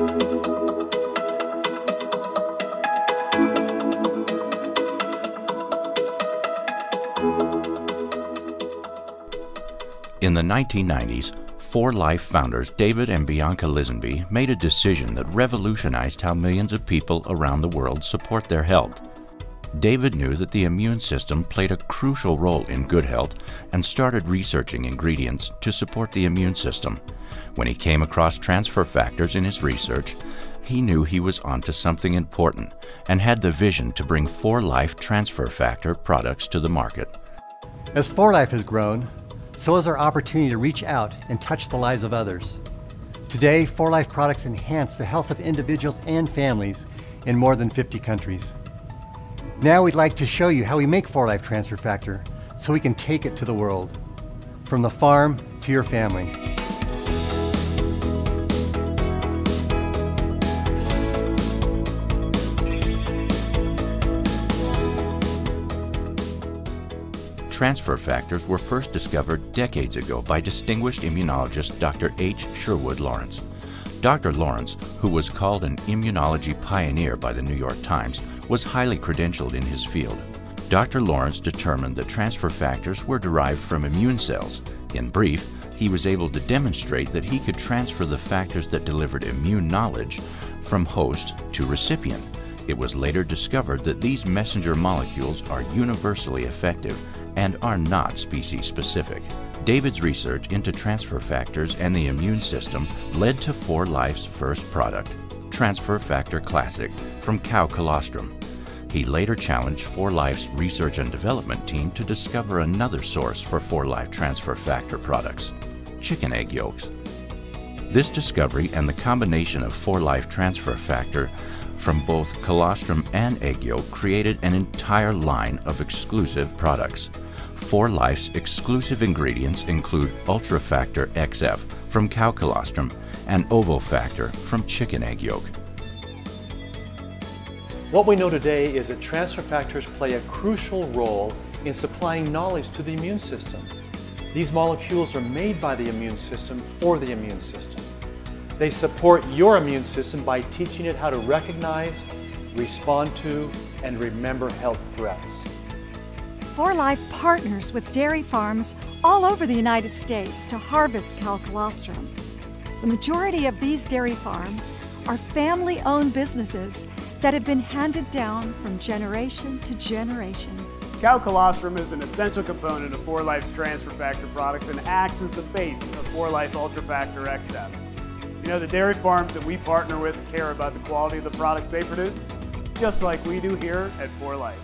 In the 1990s, 4Life founders David and Bianca Lisenby made a decision that revolutionized how millions of people around the world support their health. David knew that the immune system played a crucial role in good health and started researching ingredients to support the immune system. When he came across transfer factors in his research, he knew he was onto something important and had the vision to bring 4Life transfer factor products to the market. As 4Life has grown, so is our opportunity to reach out and touch the lives of others. Today, 4Life products enhance the health of individuals and families in more than 50 countries. Now we'd like to show you how we make 4Life Transfer Factor so we can take it to the world, from the farm to your family. Transfer factors were first discovered decades ago by distinguished immunologist Dr. H. Sherwood Lawrence. Dr. Lawrence, who was called an immunology pioneer by the New York Times, was highly credentialed in his field. Dr. Lawrence determined that transfer factors were derived from immune cells. In brief, he was able to demonstrate that he could transfer the factors that delivered immune knowledge from host to recipient. It was later discovered that these messenger molecules are universally effective and are not species-specific. David's research into transfer factors and the immune system led to 4Life's first product, Transfer Factor Classic, from cow colostrum. He later challenged 4Life's research and development team to discover another source for 4Life transfer factor products, chicken egg yolks. This discovery and the combination of 4Life transfer factor from both colostrum and egg yolk created an entire line of exclusive products. 4Life's exclusive ingredients include Ultrafactor XF from cow colostrum and Ovofactor from chicken egg yolk. What we know today is that transfer factors play a crucial role in supplying knowledge to the immune system. These molecules are made by the immune system for the immune system. They support your immune system by teaching it how to recognize, respond to, and remember health threats. 4Life partners with dairy farms all over the United States to harvest cow colostrum. The majority of these dairy farms are family-owned businesses that have been handed down from generation to generation. Cow colostrum is an essential component of 4Life's transfer factor products and acts as the base of 4Life Ultrafactor XF. You know, the dairy farms that we partner with care about the quality of the products they produce, just like we do here at 4Life.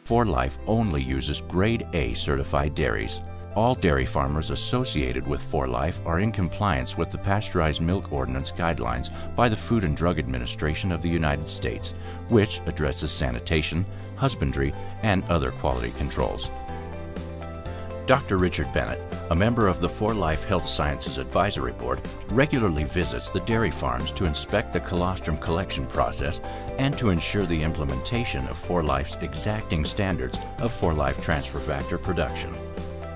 4Life only uses Grade A certified dairies. All dairy farmers associated with 4Life are in compliance with the Pasteurized Milk Ordinance guidelines by the Food and Drug Administration of the United States, which addresses sanitation, husbandry, and other quality controls. Dr. Richard Bennett, a member of the 4Life Health Sciences Advisory Board, regularly visits the dairy farms to inspect the colostrum collection process and to ensure the implementation of 4Life's exacting standards of 4Life transfer factor production.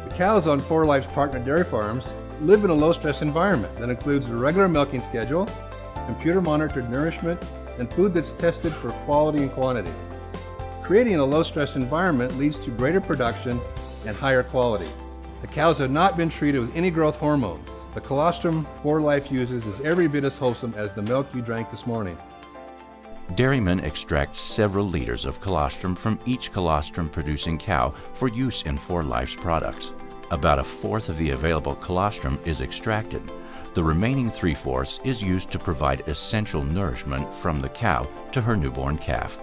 The cows on 4Life's partner dairy farms live in a low-stress environment that includes a regular milking schedule, computer-monitored nourishment, and food that's tested for quality and quantity. Creating a low-stress environment leads to greater production and higher quality. The cows have not been treated with any growth hormones. The colostrum 4Life uses is every bit as wholesome as the milk you drank this morning. Dairymen extract several liters of colostrum from each colostrum-producing cow for use in 4Life's products. About a fourth of the available colostrum is extracted. The remaining 3/4 is used to provide essential nourishment from the cow to her newborn calf.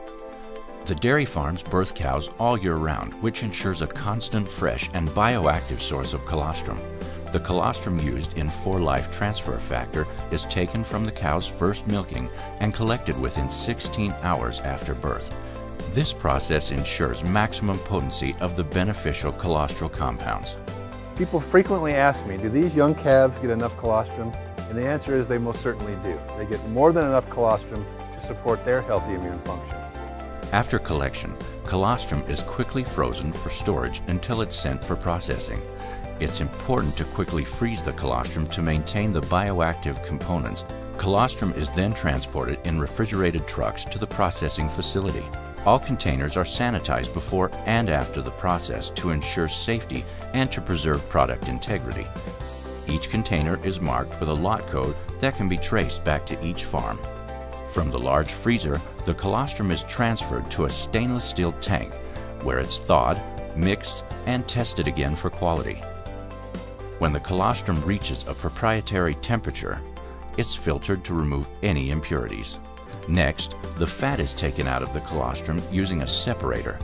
The dairy farms birth cows all year round, which ensures a constant, fresh, and bioactive source of colostrum. The colostrum used in 4Life transfer factor is taken from the cow's first milking and collected within 16 hours after birth. This process ensures maximum potency of the beneficial colostral compounds. People frequently ask me, do these young calves get enough colostrum? And the answer is they most certainly do. They get more than enough colostrum to support their healthy immune function. After collection, colostrum is quickly frozen for storage until it's sent for processing. It's important to quickly freeze the colostrum to maintain the bioactive components Colostrum is then transported in refrigerated trucks to the processing facility. All containers are sanitized before and after the process to ensure safety and to preserve product integrity. Each container is marked with a lot code that can be traced back to each farm. From the large freezer, the colostrum is transferred to a stainless steel tank where it's thawed, mixed, and tested again for quality. When the colostrum reaches a proprietary temperature, it's filtered to remove any impurities. Next, the fat is taken out of the colostrum using a separator.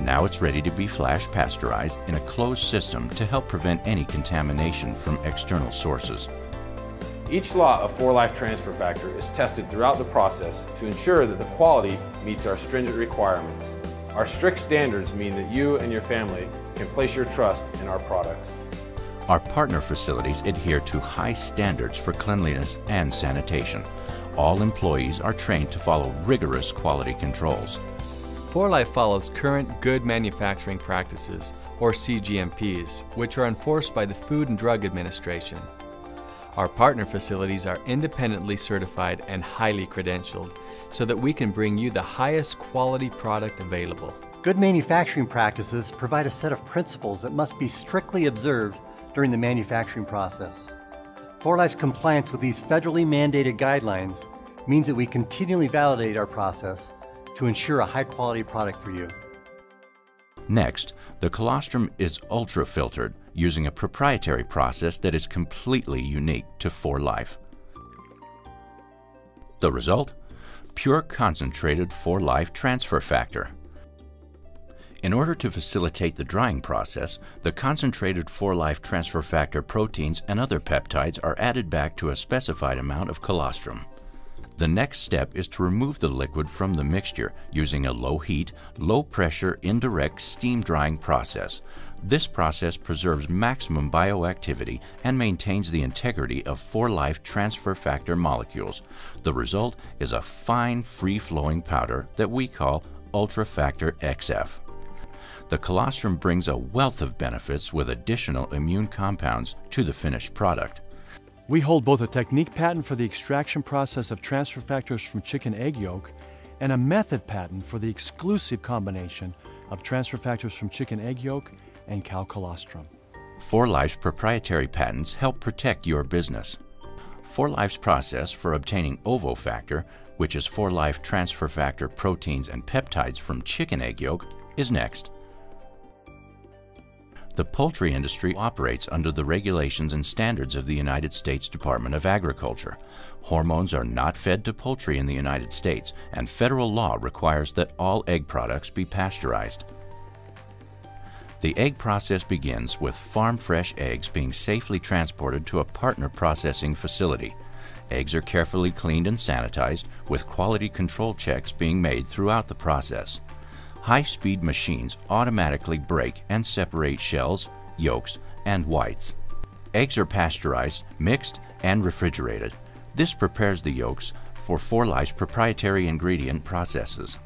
Now it's ready to be flash pasteurized in a closed system to help prevent any contamination from external sources. Each lot of 4Life Transfer Factor is tested throughout the process to ensure that the quality meets our stringent requirements. Our strict standards mean that you and your family can place your trust in our products. Our partner facilities adhere to high standards for cleanliness and sanitation. All employees are trained to follow rigorous quality controls. 4Life follows current Good Manufacturing Practices, or CGMPs, which are enforced by the Food and Drug Administration. Our partner facilities are independently certified and highly credentialed so that we can bring you the highest quality product available. Good manufacturing practices provide a set of principles that must be strictly observed during the manufacturing process. 4Life's compliance with these federally mandated guidelines means that we continually validate our process to ensure a high-quality product for you. Next, the colostrum is ultra-filtered using a proprietary process that is completely unique to 4Life. The result? Pure concentrated 4Life transfer factor. In order to facilitate the drying process, the concentrated 4Life transfer factor proteins and other peptides are added back to a specified amount of colostrum. The next step is to remove the liquid from the mixture using a low heat, low pressure, indirect steam drying process. This process preserves maximum bioactivity and maintains the integrity of 4Life transfer factor molecules. The result is a fine, free-flowing powder that we call Ultrafactor XF. The colostrum brings a wealth of benefits with additional immune compounds to the finished product. We hold both a technique patent for the extraction process of transfer factors from chicken egg yolk and a method patent for the exclusive combination of transfer factors from chicken egg yolk and cow colostrum. 4Life's proprietary patents help protect your business. 4Life's process for obtaining OvoFactor, which is 4Life transfer factor proteins and peptides from chicken egg yolk, is next. The poultry industry operates under the regulations and standards of the United States Department of Agriculture. Hormones are not fed to poultry in the United States, and federal law requires that all egg products be pasteurized. The egg process begins with farm-fresh eggs being safely transported to a partner processing facility. Eggs are carefully cleaned and sanitized, with quality control checks being made throughout the process. High-speed machines automatically break and separate shells, yolks, and whites. Eggs are pasteurized, mixed, and refrigerated. This prepares the yolks for 4Life's proprietary ingredient processes.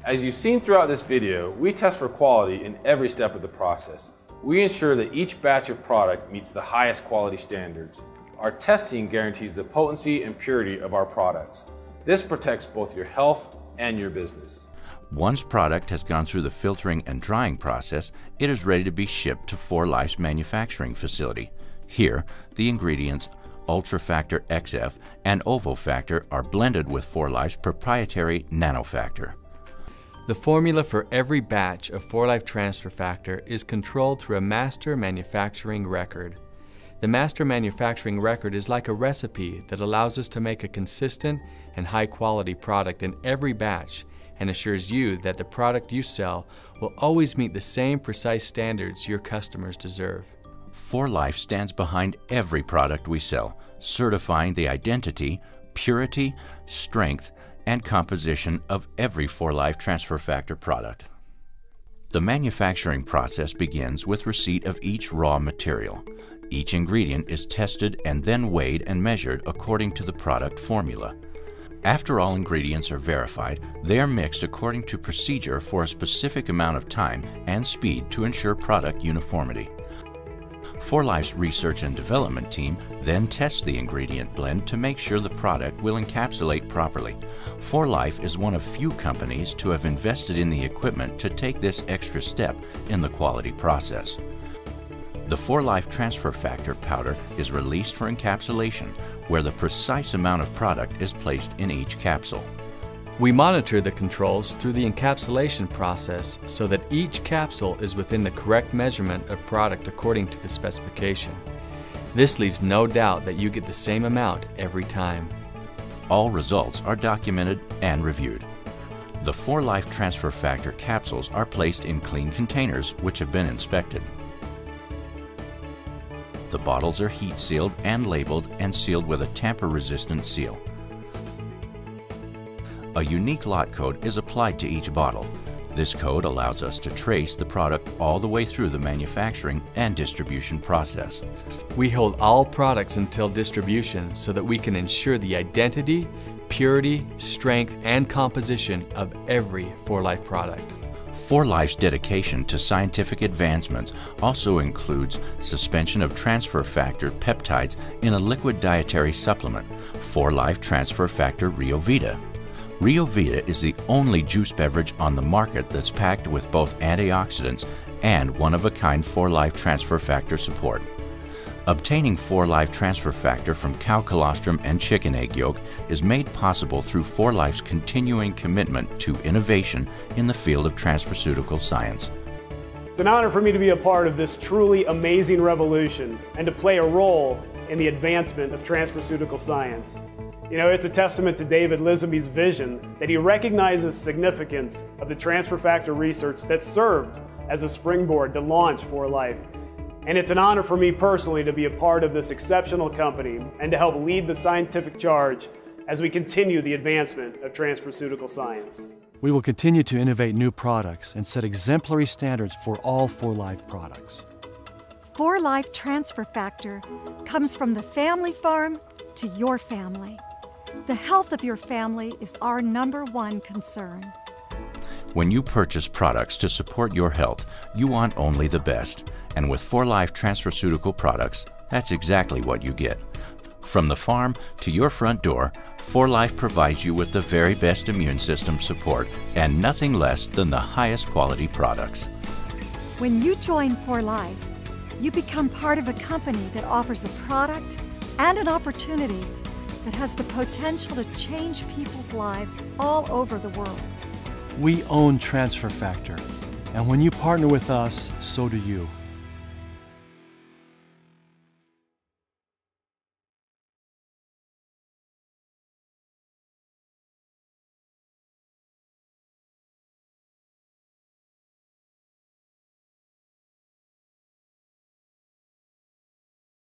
As you've seen throughout this video, we test for quality in every step of the process. We ensure that each batch of product meets the highest quality standards. Our testing guarantees the potency and purity of our products. This protects both your health and your business. Once product has gone through the filtering and drying process, it is ready to be shipped to 4Life's manufacturing facility. Here, the ingredients Ultrafactor XF and OvoFactor are blended with 4Life's proprietary NanoFactor. The formula for every batch of 4Life transfer factor is controlled through a master manufacturing record. The master manufacturing record is like a recipe that allows us to make a consistent and high-quality product in every batch and assures you that the product you sell will always meet the same precise standards your customers deserve. 4Life stands behind every product we sell, certifying the identity, purity, strength, and composition of every 4Life transfer factor product. The manufacturing process begins with receipt of each raw material. Each ingredient is tested and then weighed and measured according to the product formula. After all ingredients are verified, they are mixed according to procedure for a specific amount of time and speed to ensure product uniformity. 4Life's research and development team then tests the ingredient blend to make sure the product will encapsulate properly. 4Life is one of few companies to have invested in the equipment to take this extra step in the quality process. The 4Life Transfer Factor powder is released for encapsulation, where the precise amount of product is placed in each capsule. We monitor the controls through the encapsulation process so that each capsule is within the correct measurement of product according to the specification. This leaves no doubt that you get the same amount every time. All results are documented and reviewed. The 4Life Transfer Factor capsules are placed in clean containers which have been inspected. The bottles are heat sealed and labeled and sealed with a tamper-resistant seal. A unique lot code is applied to each bottle. This code allows us to trace the product all the way through the manufacturing and distribution process. We hold all products until distribution so that we can ensure the identity, purity, strength, and composition of every 4Life product. 4Life's dedication to scientific advancements also includes suspension of transfer factor peptides in a liquid dietary supplement, 4Life Transfer Factor Rio Vita. Rio Vita is the only juice beverage on the market that's packed with both antioxidants and one-of-a-kind 4Life Transfer Factor support. Obtaining 4Life Transfer Factor from cow colostrum and chicken egg yolk is made possible through 4Life's continuing commitment to innovation in the field of transferceutical science. It's an honor for me to be a part of this truly amazing revolution and to play a role in the advancement of transferceutical science. You know, it's a testament to David Lisenby's vision that he recognizes significance of the transfer factor research that served as a springboard to launch 4Life. And it's an honor for me personally to be a part of this exceptional company and to help lead the scientific charge as we continue the advancement of transferceutical science. We will continue to innovate new products and set exemplary standards for all 4Life products. 4Life Transfer Factor comes from the family farm to your family. The health of your family is our #1 concern. When you purchase products to support your health, you want only the best. And with 4Life Transferceutical products, that's exactly what you get. From the farm to your front door, 4Life provides you with the very best immune system support and nothing less than the highest quality products. When you join 4Life, you become part of a company that offers a product and an opportunity that has the potential to change people's lives all over the world. We own Transfer Factor, and when you partner with us, so do you.